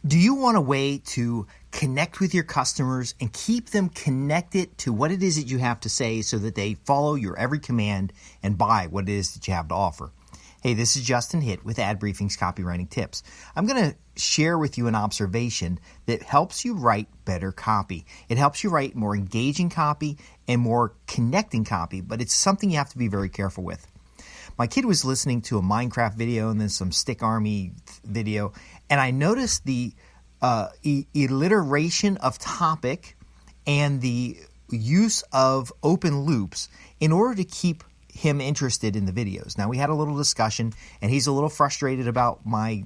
Do you want a way to connect with your customers and keep them connected to what it is that you have to say so that they follow your every command and buy what it is that you have to offer? Hey, this is Justin Hitt with Ad Briefing's Copywriting Tips. I'm going to share with you an observation that helps you write better copy. It helps you write more engaging copy and more connecting copy, but it's something you have to be very careful with. My kid was listening to a Minecraft video and then some Stick Army video, and I noticed the alliteration of topic and the use of open loops in order to keep him interested in the videos. Now, we had a little discussion, and he's a little frustrated about my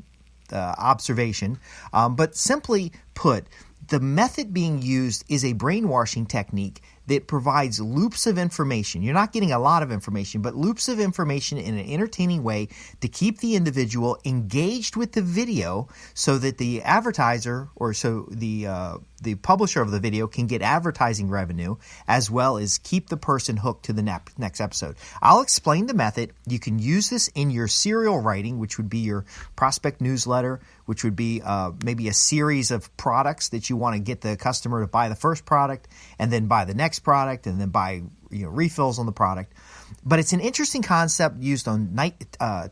observation, but simply put, the method being used is a brainwashing technique that provides loops of information. You're not getting a lot of information, but loops of information in an entertaining way to keep the individual engaged with the video so that the advertiser or so the publisher of the video can get advertising revenue as well as keep the person hooked to the next episode. I'll explain the method. You can use this in your serial writing, which would be your prospect newsletter, which would be maybe a series of products that you want to get the customer to buy the first product and then buy the next product and then buy refills on the product. But it's an interesting concept used on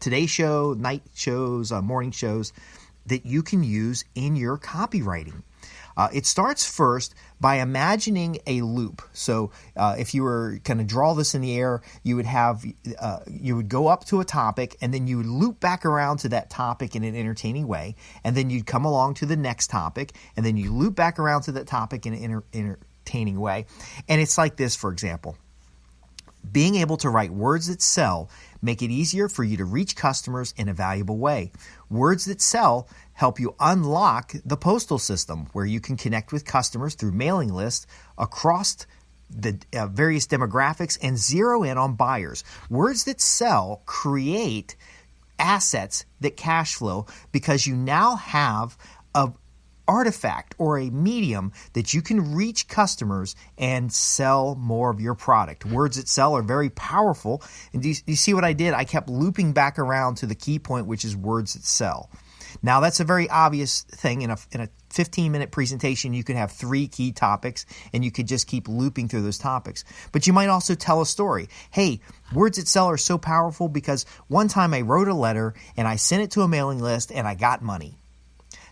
Today Show, night shows, morning shows that you can use in your copywriting. It starts first by imagining a loop. So if you were going to draw this in the air, you would go up to a topic and then you would loop back around to that topic in an entertaining way. And then you'd come along to the next topic and then you loop back around to that topic in an entertaining way. And it's like this, for example. Being able to write words that sell make it easier for you to reach customers in a valuable way. Words that sell help you unlock the postal system where you can connect with customers through mailing lists across the various demographics and zero in on buyers. Words that sell create assets that cash flow because you now have a artifact or a medium that you can reach customers and sell more of your product. Words that sell are very powerful. And do you see what I did? I kept looping back around to the key point, which is words that sell. Now, that's a very obvious thing. In a 15-minute presentation, you could have 3 key topics, and you could just keep looping through those topics. But you might also tell a story. Hey, words that sell are so powerful because one time I wrote a letter, and I sent it to a mailing list, and I got money.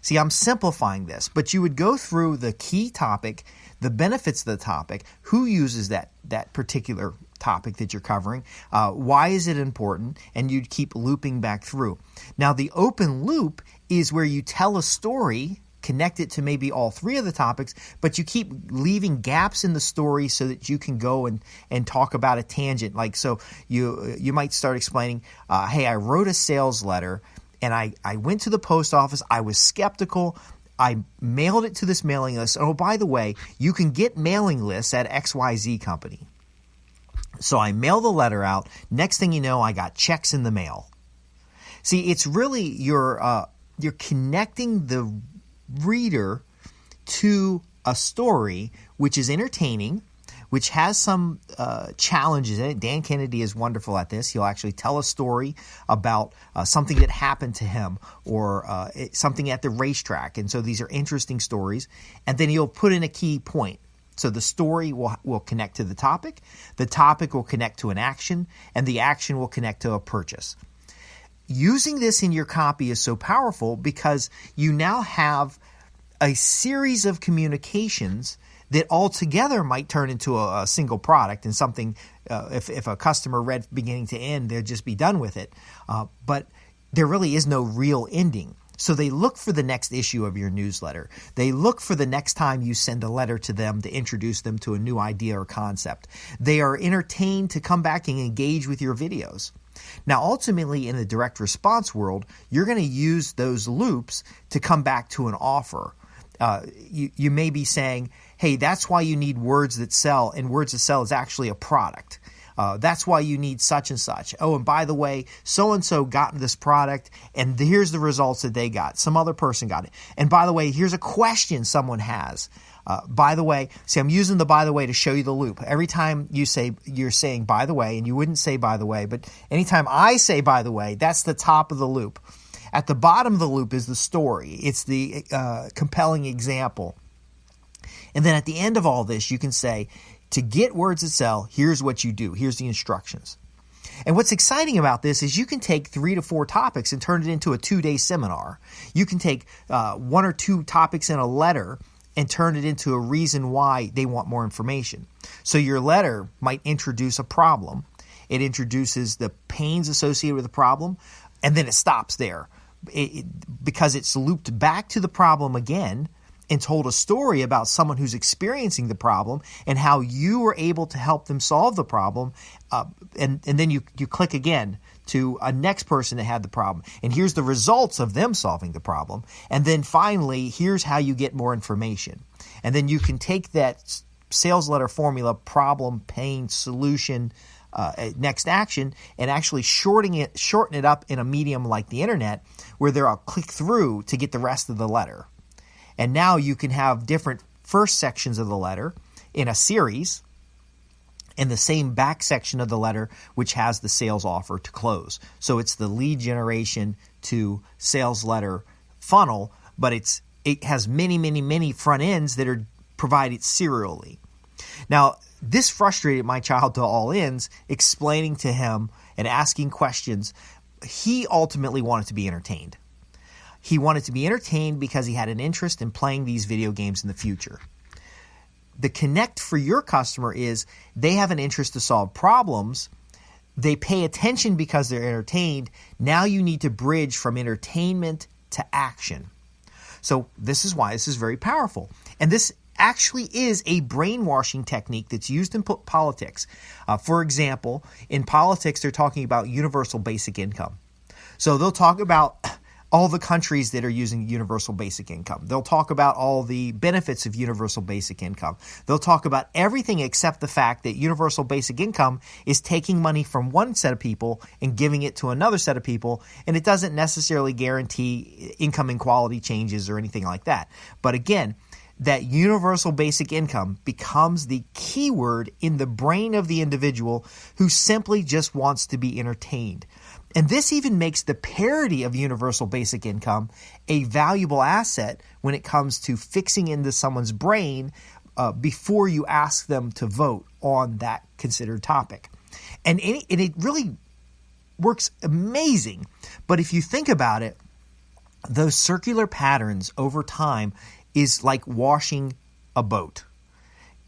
See, I'm simplifying this, but you would go through the key topic, the benefits of the topic, who uses that particular topic that you're covering, why is it important, and you'd keep looping back through. Now, the open loop is where you tell a story, connect it to maybe all 3 of the topics, but you keep leaving gaps in the story so that you can go and talk about a tangent. Like, so you might start explaining, hey, I wrote a sales letter, and I went to the post office. I was skeptical. I mailed it to this mailing list. Oh, by the way, you can get mailing lists at XYZ company. So I mailed the letter out. Next thing you know, I got checks in the mail. See, it's really you're connecting the reader to a story which is entertaining, which has some challenges in it. Dan Kennedy is wonderful at this. He'll actually tell a story about something that happened to him or something at the racetrack. And so these are interesting stories. And then he'll put in a key point. So the story will connect to the topic will connect to an action, and the action will connect to a purchase. Using this in your copy is so powerful because you now have a series of communications that altogether might turn into a single product and something, if a customer read beginning to end, they'd just be done with it. But there really is no real ending. So they look for the next issue of your newsletter. They look for the next time you send a letter to them to introduce them to a new idea or concept. They are entertained to come back and engage with your videos. Now, ultimately, in the direct response world, you're going to use those loops to come back to an offer. You may be saying, hey, that's why you need words that sell, and words that sell is actually a product. That's why you need such and such. Oh, and by the way, so-and-so got this product, and here's the results that they got. Some other person got it. And by the way, here's a question someone has. By the way, see, I'm using the by the way to show you the loop. Every time you're saying by the way, and you wouldn't say by the way, but anytime I say by the way, that's the top of the loop. At the bottom of the loop is the story. It's the compelling example. And then at the end of all this, you can say, to get words that sell, here's what you do. Here's the instructions. And what's exciting about this is you can take 3 to 4 topics and turn it into a 2-day seminar. You can take 1 or 2 topics in a letter and turn it into a reason why they want more information. So your letter might introduce a problem. It introduces the pains associated with the problem, and then it stops there because it's looped back to the problem again and told a story about someone who's experiencing the problem and how you were able to help them solve the problem. And then you click again to a next person that had the problem. And here's the results of them solving the problem. And then finally, here's how you get more information. And then you can take that sales letter formula, problem, pain, solution, next action, and actually shorten it up in a medium like the internet where they'll click through to get the rest of the letter. And now you can have different first sections of the letter in a series and the same back section of the letter which has the sales offer to close. So it's the lead generation to sales letter funnel, but it has many front ends that are provided serially. Now, this frustrated my child to all ends, explaining to him and asking questions. He ultimately wanted to be entertained. He wanted to be entertained because he had an interest in playing these video games in the future. The connect for your customer is they have an interest to solve problems. They pay attention because they're entertained. Now you need to bridge from entertainment to action. So this is why this is very powerful. And this actually is a brainwashing technique that's used in politics. For example, in politics, they're talking about universal basic income. So they'll talk about all the countries that are using universal basic income. They'll talk about all the benefits of universal basic income. They'll talk about everything except the fact that universal basic income is taking money from one set of people and giving it to another set of people, and it doesn't necessarily guarantee income inequality changes or anything like that. But again, that universal basic income becomes the keyword in the brain of the individual who simply just wants to be entertained. And this even makes the parody of universal basic income a valuable asset when it comes to fixing into someone's brain before you ask them to vote on that considered topic. And it really works amazing. But if you think about it, those circular patterns over time is like washing a boat.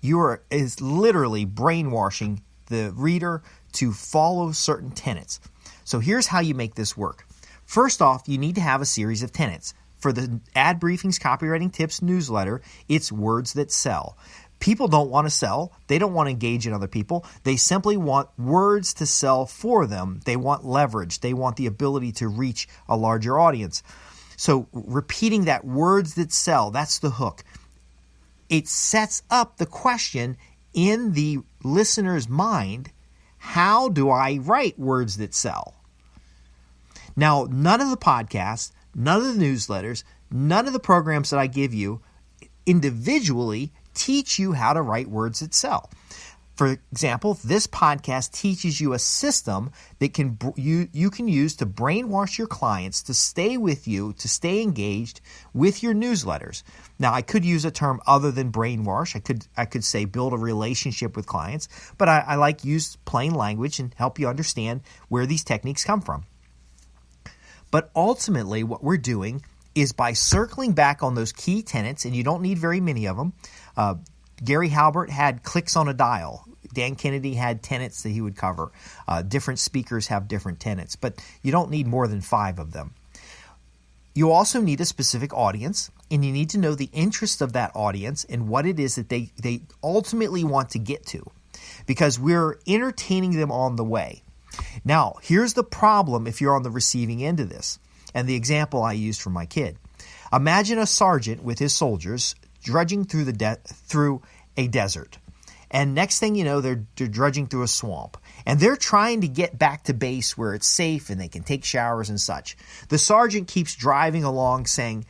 Is literally brainwashing the reader to follow certain tenets. So here's how you make this work. First off, you need to have a series of tenets. For the Ad Briefings Copywriting Tips newsletter, it's words that sell. People don't want to sell. They don't want to engage in other people. They simply want words to sell for them. They want leverage. They want the ability to reach a larger audience. So repeating that words that sell, that's the hook. It sets up the question in the listener's mind, how do I write words that sell? Now, none of the podcasts, none of the newsletters, none of the programs that I give you individually teach you how to write words that sell. For example, this podcast teaches you a system that you can use to brainwash your clients to stay with you, to stay engaged with your newsletters. Now, I could use a term other than brainwash. I could say build a relationship with clients, but I like use plain language and help you understand where these techniques come from. But ultimately, what we're doing is by circling back on those key tenets, and you don't need very many of them. Gary Halbert had clicks on a dial. Dan Kennedy had tenets that he would cover. Different speakers have different tenets, but you don't need more than 5 of them. You also need a specific audience, and you need to know the interest of that audience and what it is that they ultimately want to get to, because we're entertaining them on the way. Now, here's the problem if you're on the receiving end of this, and the example I used for my kid. Imagine a sergeant with his soldiers drudging through through a desert. And next thing you know, they're drudging through a swamp. And they're trying to get back to base where it's safe and they can take showers and such. The sergeant keeps driving along saying,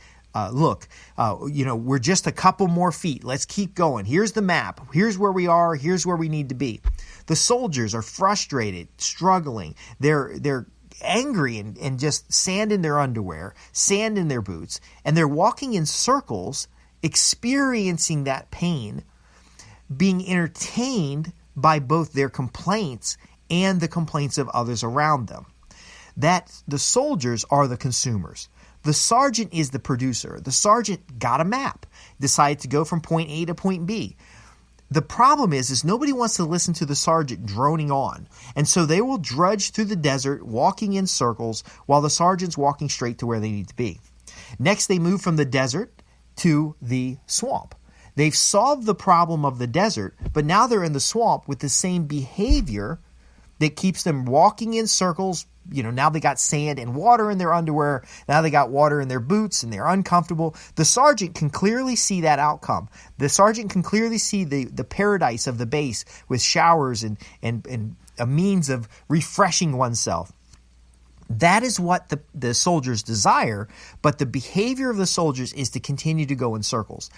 look, we're just a couple more feet. Let's keep going. Here's the map. Here's where we are. Here's where we need to be. The soldiers are frustrated, struggling. They're angry and just sand in their underwear, sand in their boots, and they're walking in circles, experiencing that pain, being entertained by both their complaints and the complaints of others around them. That the soldiers are the consumers. The sergeant is the producer. The sergeant got a map, decided to go from point A to point B. The problem is nobody wants to listen to the sergeant droning on. And so they will drudge through the desert, walking in circles, while the sergeant's walking straight to where they need to be. Next, they move from the desert to the swamp. They've solved the problem of the desert, but now they're in the swamp with the same behavior that keeps them walking in circles. Now they got sand and water in their underwear. Now they got water in their boots and they're uncomfortable. The sergeant can clearly see that outcome. The sergeant can clearly see the paradise of the base with showers and a means of refreshing oneself. That is what the soldiers desire, but the behavior of the soldiers is to continue to go in circles.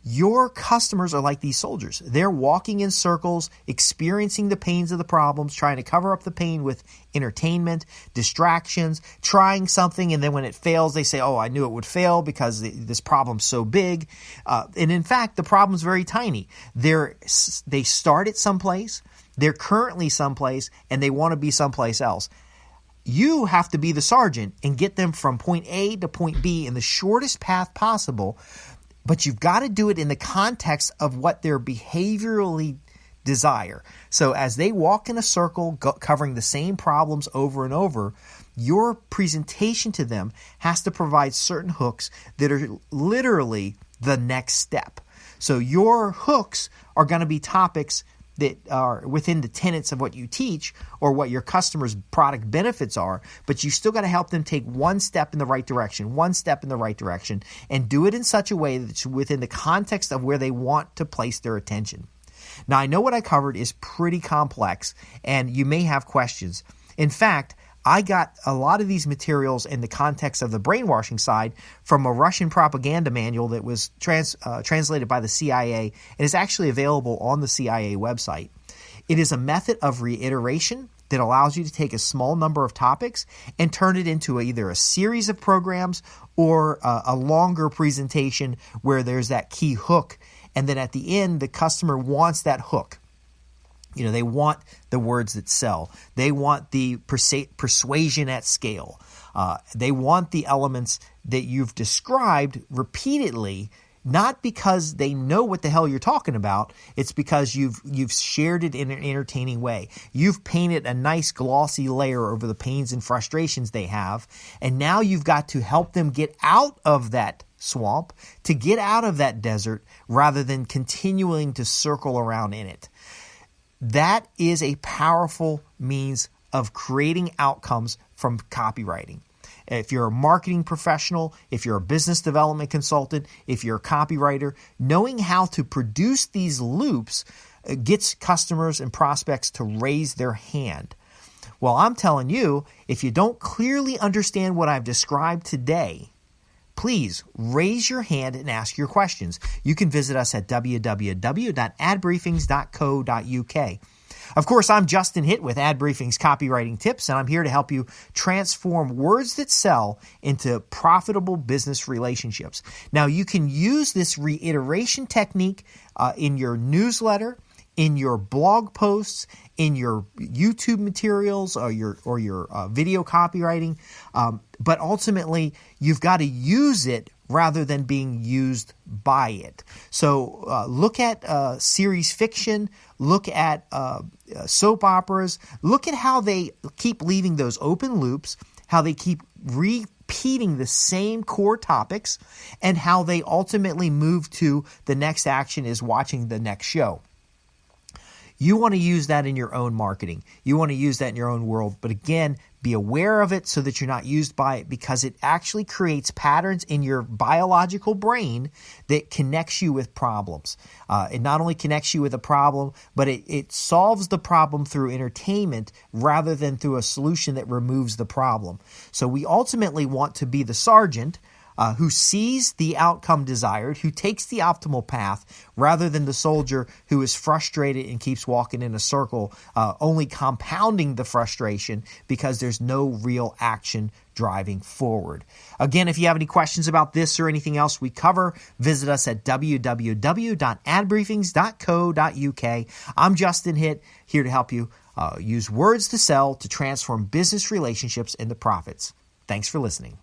Your customers are like these soldiers. They're walking in circles, experiencing the pains of the problems, trying to cover up the pain with entertainment, distractions, trying something, and then when it fails, they say, oh, I knew it would fail because this problem's so big. And in fact, the problem's very tiny. They start at someplace, they're currently someplace, and they want to be someplace else. You have to be the sergeant and get them from point A to point B in the shortest path possible. But you've got to do it in the context of what they're behaviorally desire. So as they walk in a circle covering the same problems over and over, your presentation to them has to provide certain hooks that are literally the next step. So your hooks are going to be topics that are within the tenets of what you teach or what your customer's product benefits are, but you still got to help them take one step in the right direction, and do it in such a way that's within the context of where they want to place their attention. Now, I know what I covered is pretty complex, and you may have questions. In fact, I got a lot of these materials in the context of the brainwashing side from a Russian propaganda manual that was translated by the CIA and is actually available on the CIA website. It is a method of reiteration that allows you to take a small number of topics and turn it into either a series of programs or a longer presentation where there's that key hook. And then at the end, the customer wants that hook. They want the words that sell. They want the persuasion at scale. They want the elements that you've described repeatedly, not because they know what the hell you're talking about. It's because you've shared it in an entertaining way. You've painted a nice glossy layer over the pains and frustrations they have, and now you've got to help them get out of that swamp, to get out of that desert, rather than continuing to circle around in it. That is a powerful means of creating outcomes from copywriting. If you're a marketing professional, if you're a business development consultant, if you're a copywriter, knowing how to produce these loops gets customers and prospects to raise their hand. Well, I'm telling you, if you don't clearly understand what I've described today, please raise your hand and ask your questions. You can visit us at www.adbriefings.co.uk. Of course, I'm Justin Hitt with Ad Briefings Copywriting Tips, and I'm here to help you transform words that sell into profitable business relationships. Now, you can use this reiteration technique in your newsletter, in your blog posts, in your YouTube materials, or your video copywriting, but ultimately you've got to use it rather than being used by it. So look at series fiction, look at soap operas, look at how they keep leaving those open loops, how they keep repeating the same core topics, and how they ultimately move to the next action is watching the next show. You want to use that in your own marketing. You want to use that in your own world. But again, be aware of it so that you're not used by it, because it actually creates patterns in your biological brain that connects you with problems. It not only connects you with a problem, but it solves the problem through entertainment rather than through a solution that removes the problem. So we ultimately want to be the sergeant who sees the outcome desired, who takes the optimal path, rather than the soldier who is frustrated and keeps walking in a circle, only compounding the frustration because there's no real action driving forward. Again, if you have any questions about this or anything else we cover, visit us at www.adbriefings.co.uk. I'm Justin Hitt, here to help you use words to sell to transform business relationships into profits. Thanks for listening.